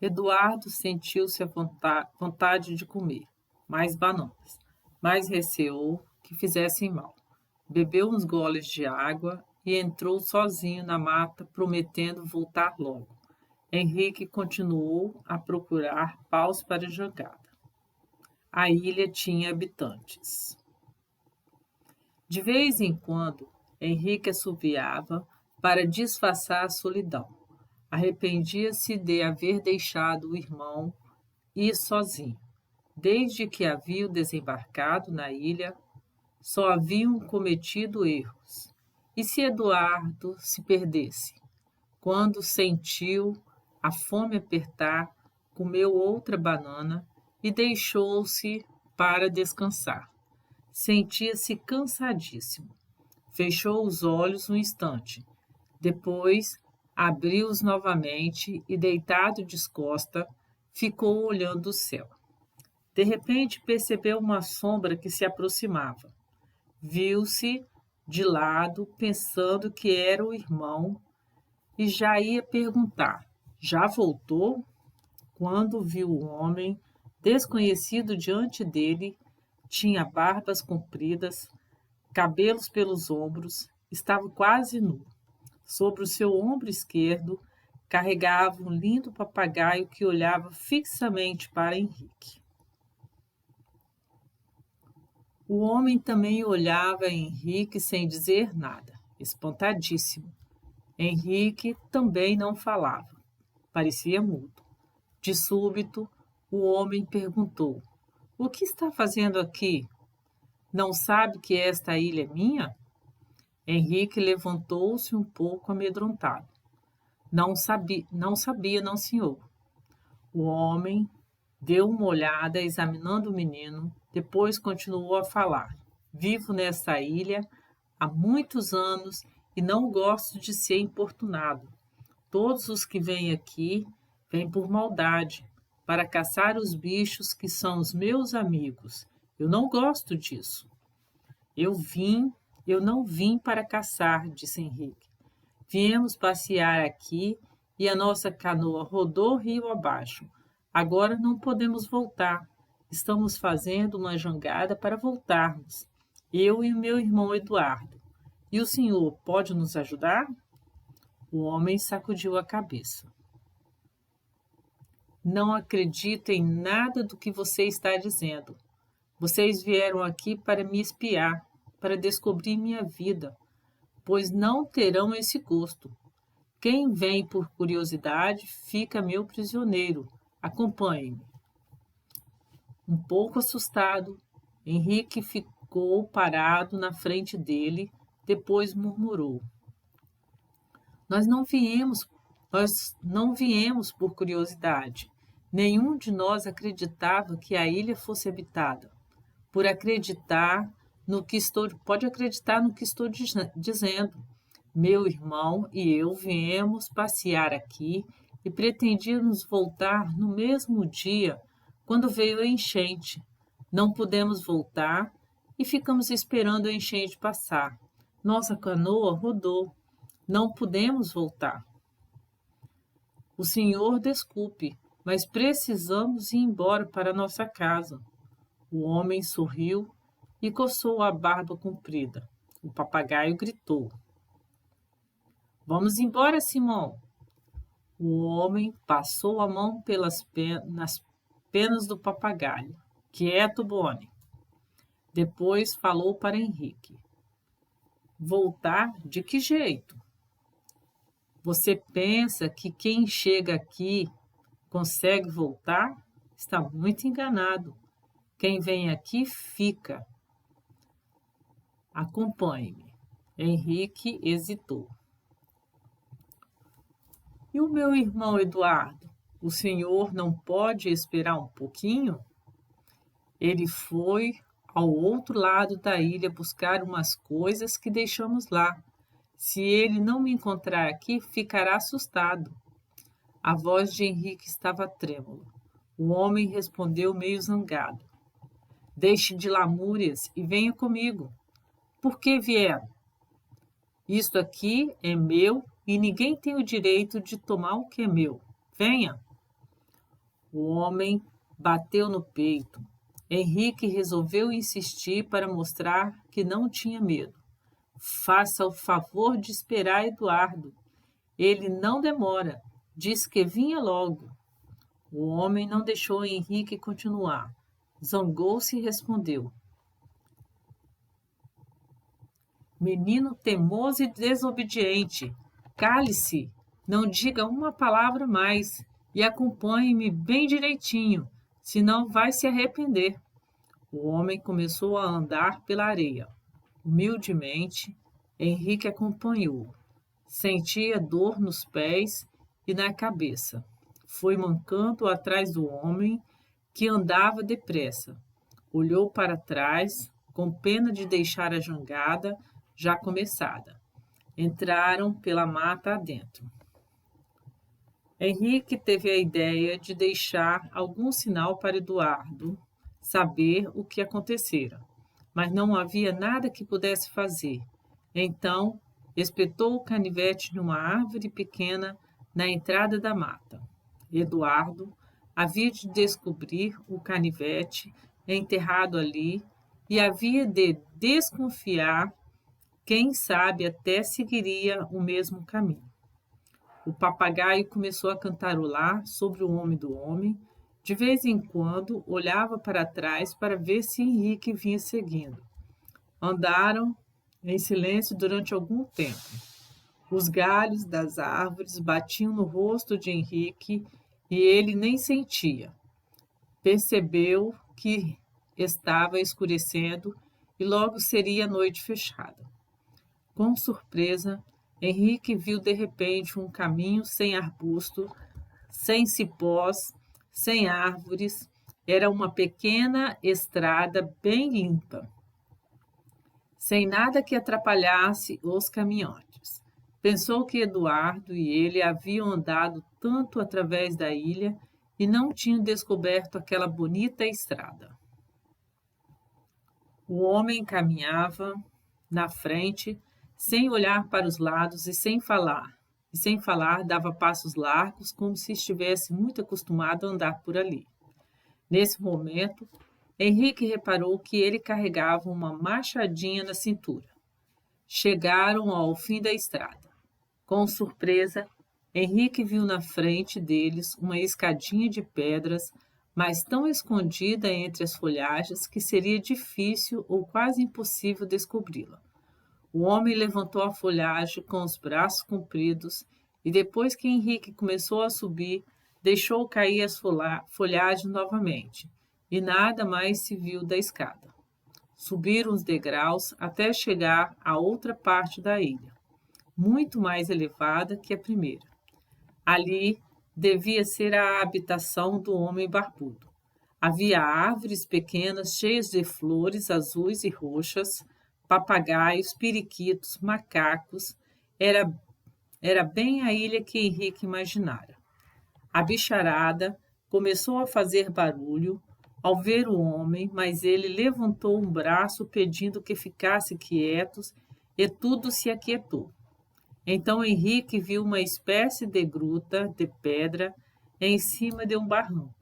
Eduardo sentiu-se à vontade de comer mais bananas, mas receou que fizessem mal. Bebeu uns goles de água e entrou sozinho na mata, prometendo voltar logo. Henrique continuou a procurar paus para a jangada. A ilha tinha habitantes. De vez em quando, Henrique assoviava para disfarçar a solidão. Arrependia-se de haver deixado o irmão ir sozinho. Desde que haviam desembarcado na ilha, só haviam cometido erros. E se Eduardo se perdesse? Quando sentiu a fome apertar, comeu outra banana e deixou-se para descansar. Sentia-se cansadíssimo. Fechou os olhos um instante. Depois, abriu-os novamente e, deitado descosta, ficou olhando o céu. De repente, percebeu uma sombra que se aproximava. Viu-se de lado, pensando que era o irmão, e já ia perguntar: já voltou? Quando viu o homem desconhecido diante dele, tinha barbas compridas, cabelos pelos ombros, estava quase nu. Sobre o seu ombro esquerdo, carregava um lindo papagaio que olhava fixamente para Henrique. O homem também olhava Henrique sem dizer nada, espantadíssimo. Henrique também não falava, parecia mudo. De súbito, o homem perguntou: o que está fazendo aqui? Não sabe que esta ilha é minha? Henrique levantou-se um pouco amedrontado. Não sabia, não, senhor. O homem deu uma olhada, examinando o menino, depois continuou a falar. Vivo nesta ilha há muitos anos e não gosto de ser importunado. Todos os que vêm aqui vêm por maldade, para caçar os bichos que são os meus amigos. Eu não gosto disso. Eu não vim para caçar, disse Henrique. Viemos passear aqui e a nossa canoa rodou rio abaixo. Agora não podemos voltar. Estamos fazendo uma jangada para voltarmos. Eu e o meu irmão Eduardo. E o senhor pode nos ajudar? O homem sacudiu a cabeça. Não acredito em nada do que você está dizendo. Vocês vieram aqui para me espiar, para descobrir minha vida, pois não terão esse gosto. Quem vem por curiosidade fica meu prisioneiro. Acompanhe-me. Um pouco assustado, Henrique ficou parado na frente dele, depois murmurou: Nós não viemos por curiosidade. Nenhum de nós acreditava que a ilha fosse habitada. Pode acreditar no que estou dizendo. Meu irmão e eu viemos passear aqui e pretendíamos voltar no mesmo dia quando veio a enchente. Não pudemos voltar e ficamos esperando a enchente passar. Nossa canoa rodou. Não pudemos voltar. O senhor desculpe, mas precisamos ir embora para nossa casa. O homem sorriu e coçou a barba comprida. O papagaio gritou: Vamos embora, Simão. O homem passou a mão nas penas do papagaio. Quieto, Boni. Depois falou para Henrique: Voltar de que jeito? Você pensa que quem chega aqui consegue voltar? Está muito enganado. Quem vem aqui fica. Acompanhe-me. Henrique hesitou. E o meu irmão Eduardo? O senhor não pode esperar um pouquinho? Ele foi ao outro lado da ilha buscar umas coisas que deixamos lá. Se ele não me encontrar aqui, ficará assustado. A voz de Henrique estava trêmula. O homem respondeu meio zangado: Deixe de lamúrias e venha comigo. Por que vieram? Isto aqui é meu e ninguém tem o direito de tomar o que é meu. Venha. O homem bateu no peito. Henrique resolveu insistir para mostrar que não tinha medo. Faça o favor de esperar Eduardo. Ele não demora. Disse que vinha logo. O homem não deixou Henrique continuar. Zangou-se e respondeu: Menino teimoso e desobediente, cale-se, não diga uma palavra mais e acompanhe-me bem direitinho, senão vai se arrepender. O homem começou a andar pela areia. Humildemente, Henrique acompanhou. Sentia dor nos pés e na cabeça. Foi mancando atrás do homem, que andava depressa. Olhou para trás, com pena de deixar a jangada já começada. Entraram pela mata adentro. Henrique teve a ideia de deixar algum sinal para Eduardo saber o que acontecera, mas não havia nada que pudesse fazer. Então, espetou o canivete numa árvore pequena na entrada da mata. Eduardo havia de descobrir o canivete enterrado ali e havia de desconfiar. Quem sabe até seguiria o mesmo caminho. O papagaio começou a cantarolar sobre o ombro do homem. De vez em quando, olhava para trás para ver se Henrique vinha seguindo. Andaram em silêncio durante algum tempo. Os galhos das árvores batiam no rosto de Henrique e ele nem sentia. Percebeu que estava escurecendo e logo seria noite fechada. Com surpresa, Henrique viu de repente um caminho sem arbusto, sem cipós, sem árvores. Era uma pequena estrada bem limpa, sem nada que atrapalhasse os caminhantes. Pensou que Eduardo e ele haviam andado tanto através da ilha e não tinham descoberto aquela bonita estrada. O homem caminhava na frente, sem olhar para os lados e sem falar. E sem falar, dava passos largos, como se estivesse muito acostumado a andar por ali. Nesse momento, Henrique reparou que ele carregava uma machadinha na cintura. Chegaram ao fim da estrada. Com surpresa, Henrique viu na frente deles uma escadinha de pedras, mas tão escondida entre as folhagens que seria difícil ou quase impossível descobri-la. O homem levantou a folhagem com os braços compridos e, depois que Henrique começou a subir, deixou cair as folhagens novamente, e nada mais se viu da escada. Subiram os degraus até chegar à outra parte da ilha, muito mais elevada que a primeira. Ali devia ser a habitação do homem barbudo. Havia árvores pequenas cheias de flores azuis e roxas, papagaios, periquitos, macacos. Era bem a ilha que Henrique imaginara. A bicharada começou a fazer barulho ao ver o homem, mas ele levantou um braço pedindo que ficasse quietos e tudo se aquietou. Então Henrique viu uma espécie de gruta de pedra em cima de um barranco.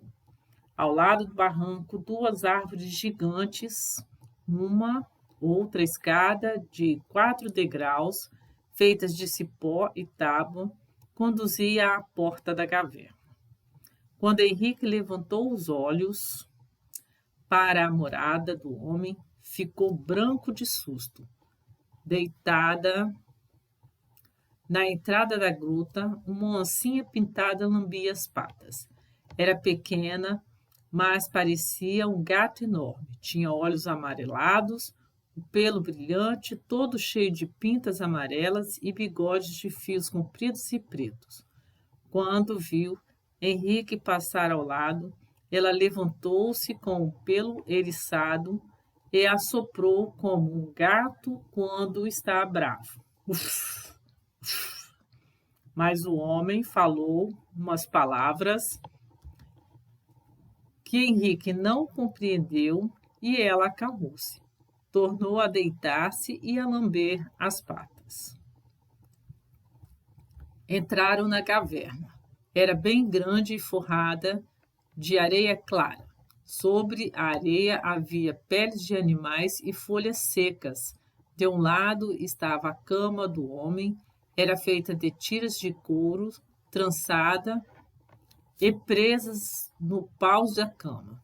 Ao lado do barranco, duas árvores gigantes, uma outra escada de 4 degraus, feitas de cipó e tábua, conduzia à porta da caverna. Quando Henrique levantou os olhos para a morada do homem, ficou branco de susto. Deitada na entrada da gruta, uma oncinha pintada lambia as patas. Era pequena, mas parecia um gato enorme. Tinha olhos amarelados, o pelo brilhante, todo cheio de pintas amarelas e bigodes de fios compridos e pretos. Quando viu Henrique passar ao lado, ela levantou-se com o pelo eriçado e assoprou como um gato quando está bravo. Uf, uf. Mas o homem falou umas palavras que Henrique não compreendeu e ela acalmou-se. Tornou a deitar-se e a lamber as patas. Entraram na caverna. Era bem grande e forrada de areia clara. Sobre a areia havia peles de animais e folhas secas. De um lado estava a cama do homem, era feita de tiras de couro, trançada e presas no pau da cama.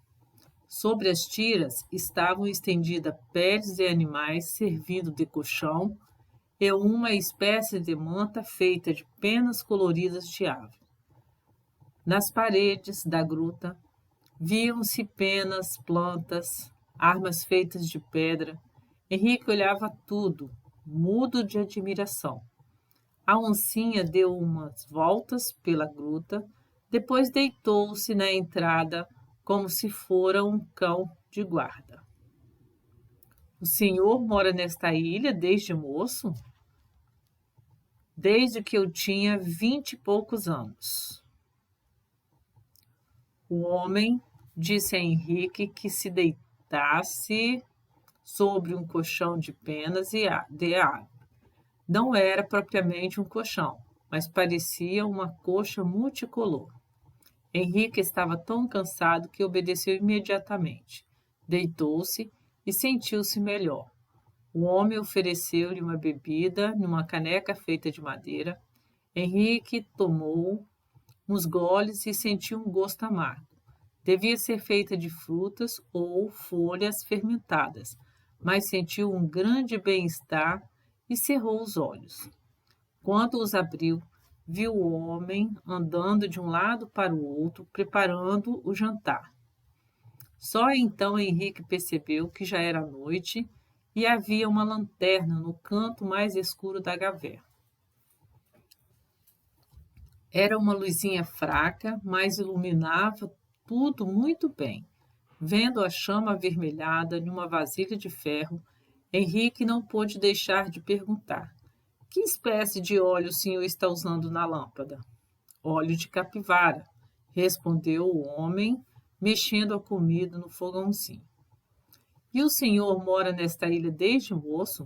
Sobre as tiras estavam estendidas peles de animais servindo de colchão e uma espécie de manta feita de penas coloridas de ave. Nas paredes da gruta viam-se penas, plantas, armas feitas de pedra. Henrique olhava tudo, mudo de admiração. A oncinha deu umas voltas pela gruta, depois deitou-se na entrada como se fora um cão de guarda. O senhor mora nesta ilha desde moço? Desde que eu tinha 20 e poucos anos. O homem disse a Henrique que se deitasse sobre um colchão de penas de ave. Não era propriamente um colchão, mas parecia uma coxa multicolor. Henrique estava tão cansado que obedeceu imediatamente. Deitou-se e sentiu-se melhor. O homem ofereceu-lhe uma bebida numa caneca feita de madeira. Henrique tomou uns goles e sentiu um gosto amargo. Devia ser feita de frutas ou folhas fermentadas, mas sentiu um grande bem-estar e cerrou os olhos. Quando os abriu, viu o homem andando de um lado para o outro, preparando o jantar. Só então Henrique percebeu que já era noite e havia uma lanterna no canto mais escuro da caverna. Era uma luzinha fraca, mas iluminava tudo muito bem. Vendo a chama avermelhada numa vasilha de ferro, Henrique não pôde deixar de perguntar: que espécie de óleo o senhor está usando na lâmpada? Óleo de capivara, respondeu o homem, mexendo a comida no fogãozinho. E o senhor mora nesta ilha desde moço?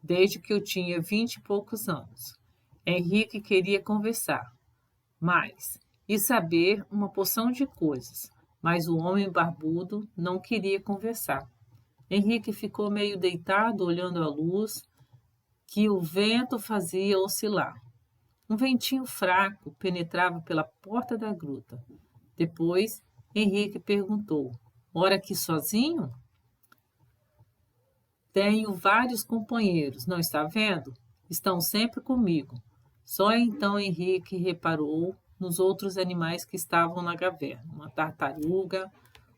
Desde que eu tinha 20 e poucos anos. Henrique queria conversar mais e saber uma porção de coisas, mas o homem barbudo não queria conversar. Henrique ficou meio deitado olhando a luz que o vento fazia oscilar. Um ventinho fraco penetrava pela porta da gruta. Depois, Henrique perguntou: mora aqui sozinho? Tenho vários companheiros, não está vendo? Estão sempre comigo. Só então Henrique reparou nos outros animais que estavam na caverna. Uma tartaruga,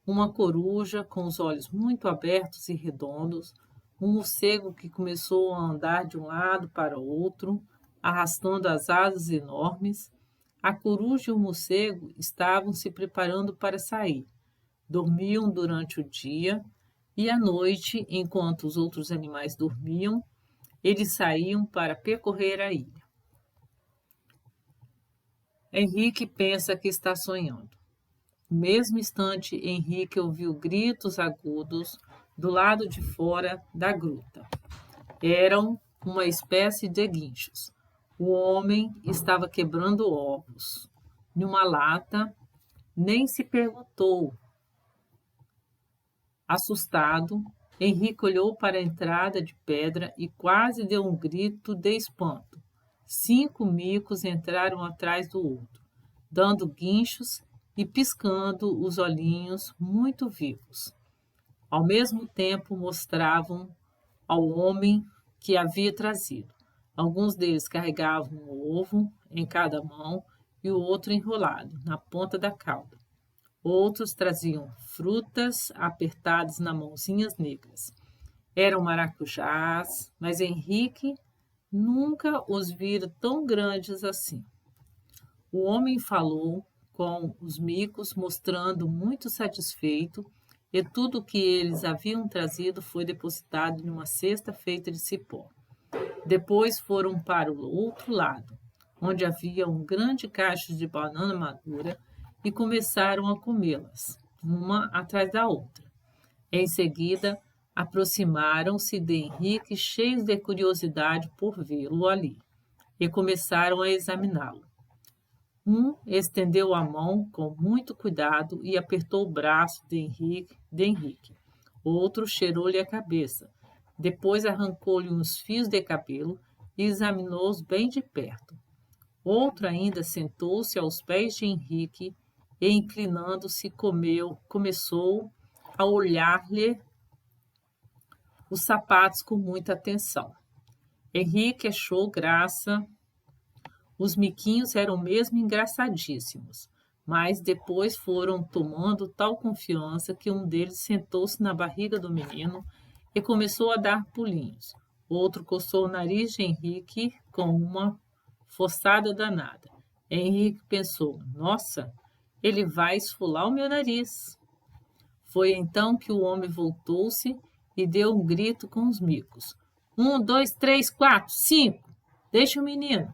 uma coruja com os olhos muito abertos e redondos, um morcego que começou a andar de um lado para o outro, arrastando as asas enormes. A coruja e o morcego estavam se preparando para sair. Dormiam durante o dia e à noite, enquanto os outros animais dormiam, eles saíam para percorrer a ilha. Henrique pensa que está sonhando. No mesmo instante, Henrique ouviu gritos agudos do lado de fora da gruta. Eram uma espécie de guinchos. O homem estava quebrando ovos numa lata, nem se perguntou. Assustado, Henrique olhou para a entrada de pedra e quase deu um grito de espanto. 5 micos entraram atrás do outro, dando guinchos e piscando os olhinhos muito vivos. Ao mesmo tempo mostravam ao homem que havia trazido. Alguns deles carregavam um ovo em cada mão e o outro enrolado na ponta da cauda. Outros traziam frutas apertadas nas mãozinhas negras. Eram maracujás, mas Henrique nunca os vira tão grandes assim. O homem falou com os micos, mostrando muito satisfeito, e tudo o que eles haviam trazido foi depositado em uma cesta feita de cipó. Depois foram para o outro lado, onde havia um grande cacho de banana madura, e começaram a comê-las, uma atrás da outra. Em seguida, aproximaram-se de Henrique, cheios de curiosidade por vê-lo ali, e começaram a examiná-lo. Um estendeu a mão com muito cuidado e apertou o braço de Henrique. Outro cheirou-lhe a cabeça. Depois arrancou-lhe uns fios de cabelo e examinou-os bem de perto. Outro ainda sentou-se aos pés de Henrique e, inclinando-se, começou a olhar-lhe os sapatos com muita atenção. Henrique achou graça. Os miquinhos eram mesmo engraçadíssimos, mas depois foram tomando tal confiança que um deles sentou-se na barriga do menino e começou a dar pulinhos. Outro coçou o nariz de Henrique com uma forçada danada. Henrique pensou: nossa, ele vai esfolar o meu nariz. Foi então que o homem voltou-se e deu um grito com os micos. 1, 2, 3, 4, 5. Deixa o menino.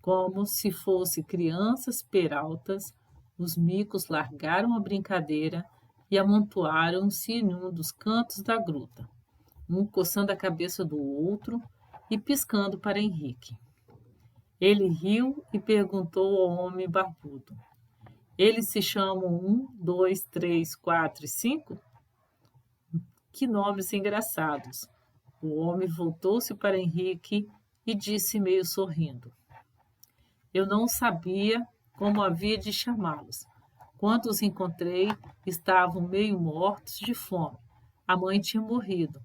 Como se fossem crianças peraltas, os micos largaram a brincadeira e amontoaram-se em um dos cantos da gruta, um coçando a cabeça do outro e piscando para Henrique. Ele riu e perguntou ao homem barbudo: eles se chamam 1, 2, 3, 4 e 5? Que nomes engraçados! O homem voltou-se para Henrique e disse meio sorrindo: eu não sabia como havia de chamá-los. Quando os encontrei, estavam meio mortos de fome. A mãe tinha morrido.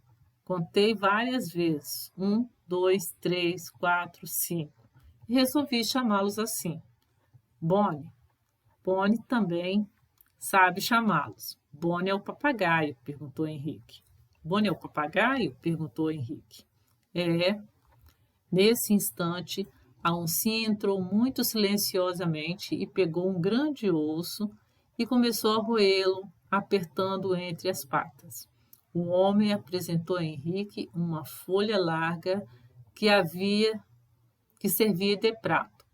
Contei várias vezes: 1, 2, 3, 4, 5. E resolvi chamá-los assim. Bonnie. Bonnie também sabe chamá-los. Bonnie é o papagaio, perguntou Henrique. Bonnie é o papagaio? Perguntou Henrique. É. Nesse instante, a oncinha entrou muito silenciosamente e pegou um grande osso e começou a roê-lo, apertando entre as patas. O homem apresentou a Henrique uma folha larga que servia de prato.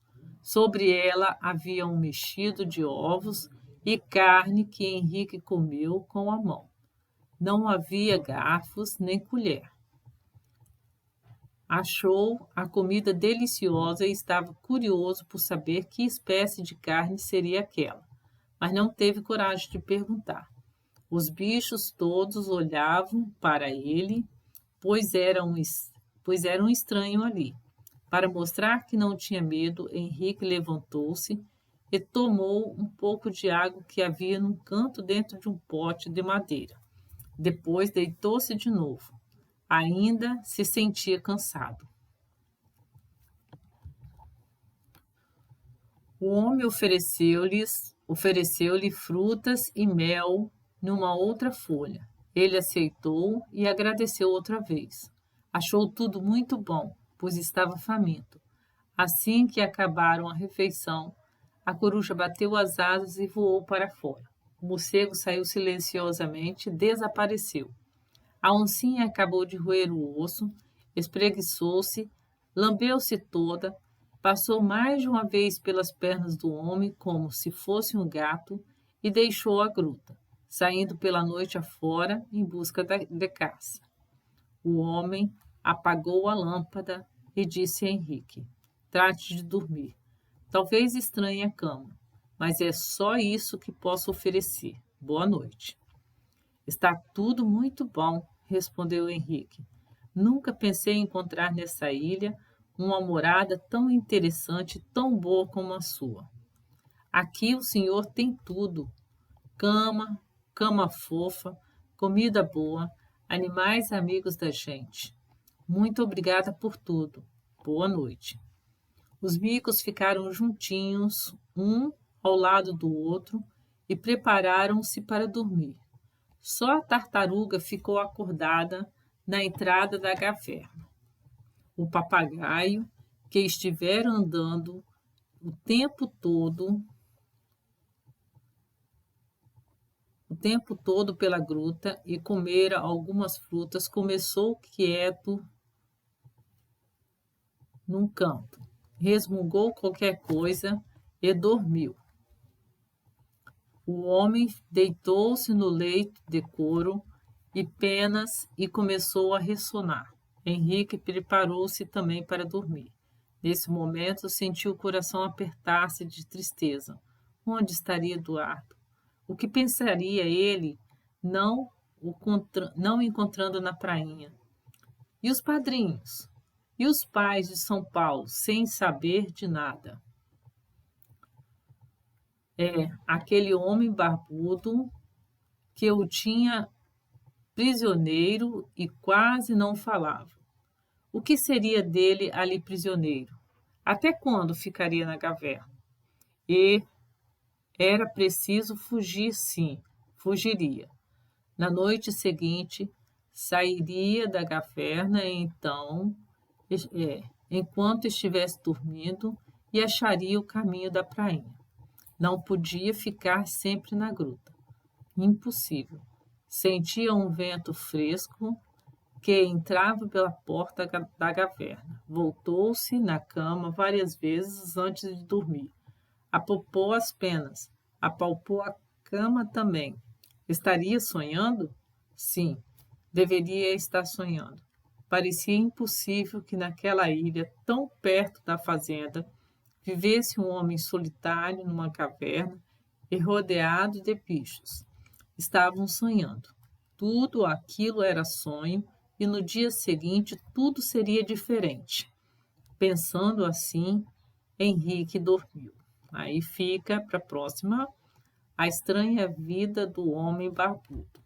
Sobre ela havia um mexido de ovos e carne que Henrique comeu com a mão. Não havia garfos nem colher. Achou a comida deliciosa e estava curioso por saber que espécie de carne seria aquela, mas não teve coragem de perguntar. Os bichos todos olhavam para ele, pois era um estranho ali. Para mostrar que não tinha medo, Henrique levantou-se e tomou um pouco de água que havia num canto dentro de um pote de madeira. Depois deitou-se de novo. Ainda se sentia cansado. O homem ofereceu-lhe frutas e mel numa outra folha. Ele aceitou e agradeceu outra vez. Achou tudo muito bom, pois estava faminto. Assim que acabaram a refeição, a coruja bateu as asas e voou para fora. O morcego saiu silenciosamente e desapareceu. A oncinha acabou de roer o osso, espreguiçou-se, lambeu-se toda, passou mais de uma vez pelas pernas do homem como se fosse um gato e deixou a gruta, saindo pela noite afora em busca de caça. O homem apagou a lâmpada e disse a Henrique: trate de dormir. Talvez estranhe a cama, mas é só isso que posso oferecer. Boa noite. Está tudo muito bom, respondeu Henrique. Nunca pensei em encontrar nessa ilha uma morada tão interessante, tão boa como a sua. Aqui o senhor tem tudo: cama, cama fofa, comida boa, animais amigos da gente. Muito obrigada por tudo. Boa noite. Os micos ficaram juntinhos, um ao lado do outro, e prepararam-se para dormir. Só a tartaruga ficou acordada na entrada da caverna. O papagaio, que estivera andando o tempo todo pela gruta e comera algumas frutas, começou quieto num canto, resmungou qualquer coisa e dormiu. O homem deitou-se no leito de couro e penas e começou a ressonar. Henrique preparou-se também para dormir. Nesse momento, sentiu o coração apertar-se de tristeza. Onde estaria Eduardo? O que pensaria ele não não encontrando na prainha? E os padrinhos? E os pais de São Paulo, sem saber de nada? Aquele homem barbudo que o tinha prisioneiro e quase não falava. O que seria dele ali prisioneiro? Até quando ficaria na caverna? E era preciso fugir, sim, fugiria. Na noite seguinte, sairia da caverna enquanto estivesse dormindo, e acharia o caminho da prainha. Não podia ficar sempre na gruta. Impossível. Sentia um vento fresco que entrava pela porta da caverna. Voltou-se na cama várias vezes antes de dormir. Apalpou as penas, apalpou a cama também. Estaria sonhando? Sim, deveria estar sonhando. Parecia impossível que naquela ilha, tão perto da fazenda, vivesse um homem solitário numa caverna e rodeado de bichos. Estavam sonhando. Tudo aquilo era sonho e no dia seguinte tudo seria diferente. Pensando assim, Henrique dormiu. Aí fica para a próxima, A Estranha Vida do Homem Barbudo.